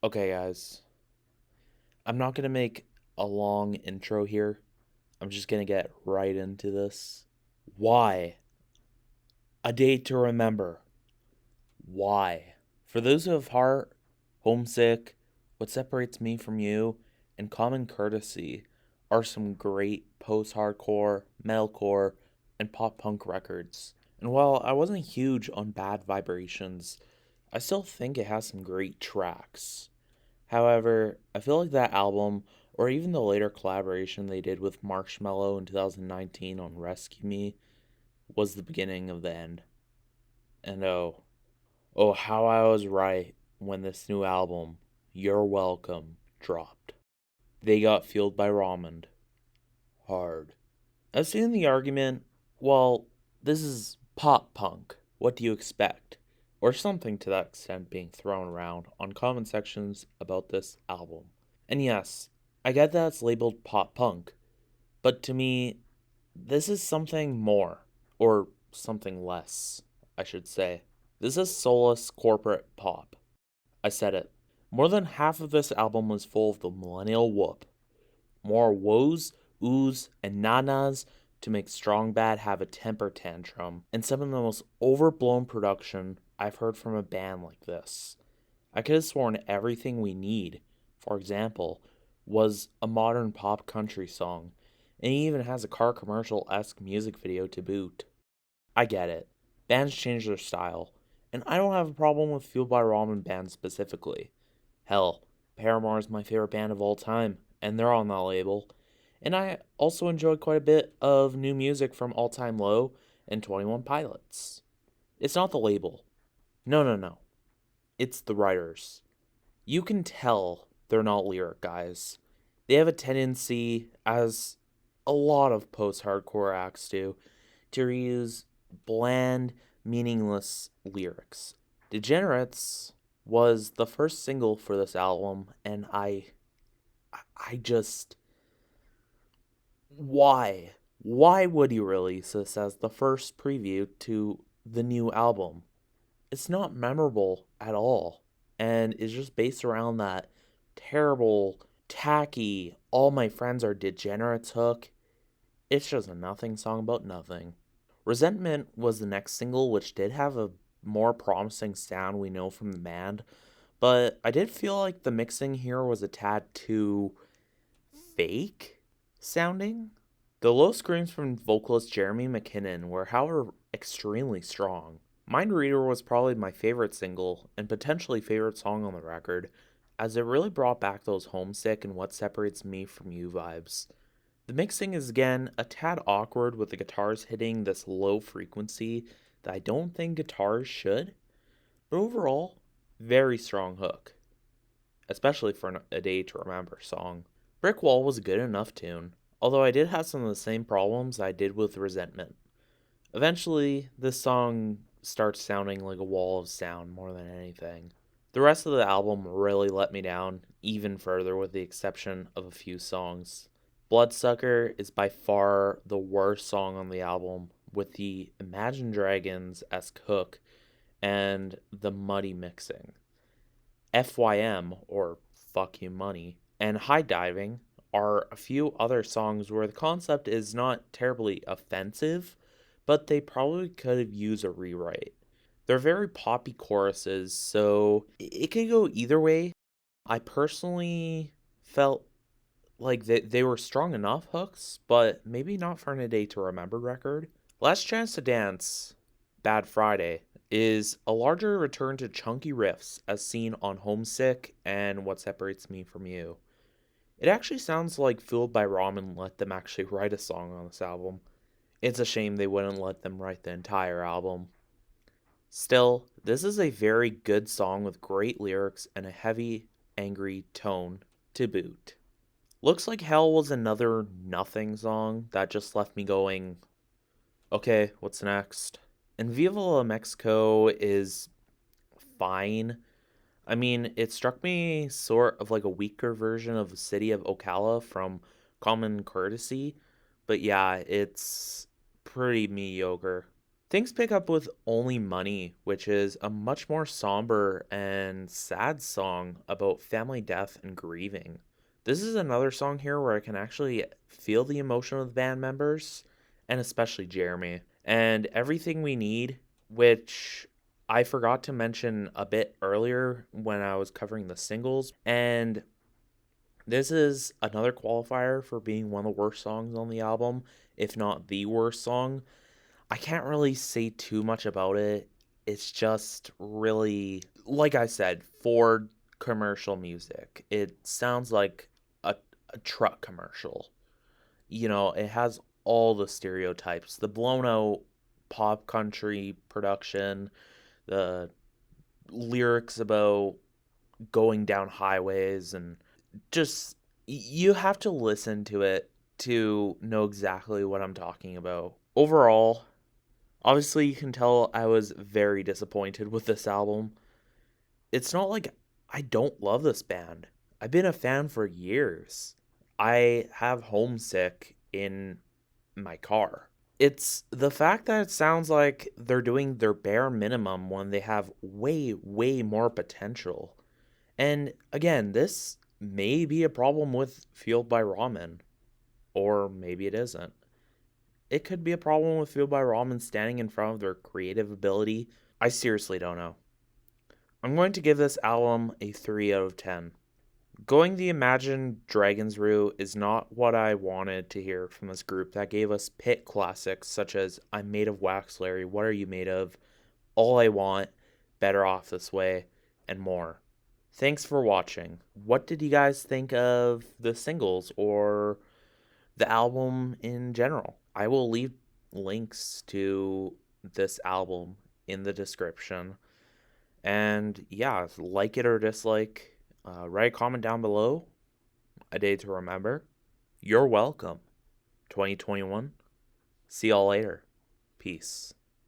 Okay, guys, I'm not going to make a long intro here. I'm just going to get right into this. Why? A day to remember. Why? For those who have heart, homesick, what separates me from you, and common courtesy are some great post hardcore, metalcore, and pop punk records. And while I wasn't huge on Bad Vibrations, I still think it has some great tracks. However, I feel like that album, or even the later collaboration they did with Marshmello in 2019 on Rescue Me, was the beginning of the end. And oh, how I was right when this new album, You're Welcome, dropped. They got fueled by ramen. Hard. I've seen the argument, well, this is pop punk. What do you expect? Or something to that extent being thrown around on comment sections about this album. And yes, I get that it's labeled pop punk, but to me, this is something more, or something less, I should say. This is soulless corporate pop. I said it. More than half of this album was full of the millennial whoop. More woes, oohs, and nanas to make Strong Bad have a temper tantrum, and some of the most overblown production I've heard from a band like this. I could have sworn Everything We Need, for example, was a modern pop country song, and he even has a car commercial esque music video to boot. I get it. Bands change their style, and I don't have a problem with Fueled by Ramen bands specifically. Hell, Paramore is my favorite band of all time, and they're on that label. And I also enjoy quite a bit of new music from All Time Low and 21 Pilots. It's not the label. No, no, no. It's the writers. You can tell they're not lyric guys. They have a tendency, as a lot of post hardcore acts do, to reuse bland, meaningless lyrics. Degenerates was the first single for this album, and I just. Why? Why would you release this as the first preview to the new album? It's not memorable at all, and it's just based around that terrible, tacky, all my friends are degenerates hook. It's just a nothing song about nothing. Resentment was the next single, which did have a more promising sound we know from the band, but I did feel like the mixing here was a tad too fake sounding. The low screams from vocalist Jeremy McKinnon were, however, extremely strong. Mind Reader was probably my favorite single, and potentially favorite song on the record, as it really brought back those homesick and what separates me from you vibes. The mixing is again a tad awkward with the guitars hitting this low frequency that I don't think guitars should, but overall, very strong hook, especially for a Day to Remember song. Brick Wall was a good enough tune, although I did have some of the same problems I did with Resentment. Eventually, this song starts sounding like a wall of sound more than anything. The rest of the album really let me down even further with the exception of a few songs. Bloodsucker is by far the worst song on the album, with the Imagine Dragons esque hook and the muddy mixing. FYM, or Fuck You Money, and High Diving are a few other songs where the concept is not terribly offensive, but they probably could have used a rewrite. They're very poppy choruses, so it could go either way. I personally felt like they were strong enough hooks, but maybe not for A Day to Remember record. Last Chance to Dance, Bad Friday, is a larger return to chunky riffs as seen on Homesick and What Separates Me From You. It actually sounds like Fueled by Ramen let them actually write a song on this album. It's a shame they wouldn't let them write the entire album. Still, this is a very good song with great lyrics and a heavy, angry tone to boot. Looks Like Hell was another nothing song that just left me going, okay, what's next? And Viva Mexico is fine. I mean, it struck me sort of like a weaker version of the city of Ocala from Common Courtesy, but yeah, it's pretty mediocre. Things pick up with Only Money, which is a much more somber and sad song about family death and grieving. This is another song here where I can actually feel the emotion of the band members, and especially Jeremy. And Everything We Need, which I forgot to mention a bit earlier when I was covering the singles. And this is another qualifier for being one of the worst songs on the album, if not the worst song. I can't really say too much about it. It's just really, like I said, Ford commercial music. It sounds like a truck commercial. It has all the stereotypes, the blown out pop country production, the lyrics about going down highways, and just you have to listen to it to know exactly what I'm talking about. Overall, obviously, you can tell I was very disappointed with this album. It's not like I don't love this band. I've been a fan for years. I have Homesick in my car. It's the fact that it sounds like they're doing their bare minimum when they have way, way more potential. And again, this may be a problem with Fueled by Ramen, or maybe it isn't. It could be a problem with Fueled by Ramen standing in front of their creative ability. I seriously don't know. I'm going to give this album a 3 out of 10. Going the Imagine Dragons route is not what I wanted to hear from this group that gave us pit classics such as I'm Made of Wax, Larry, What Are You Made Of, All I Want, Better Off This Way, and more. Thanks for watching. What did you guys think of the singles or the album in general? I will leave links to this album in the description. And yeah, like it or dislike, write a comment down below. A day to remember. You're welcome. 2021. See y'all later. Peace.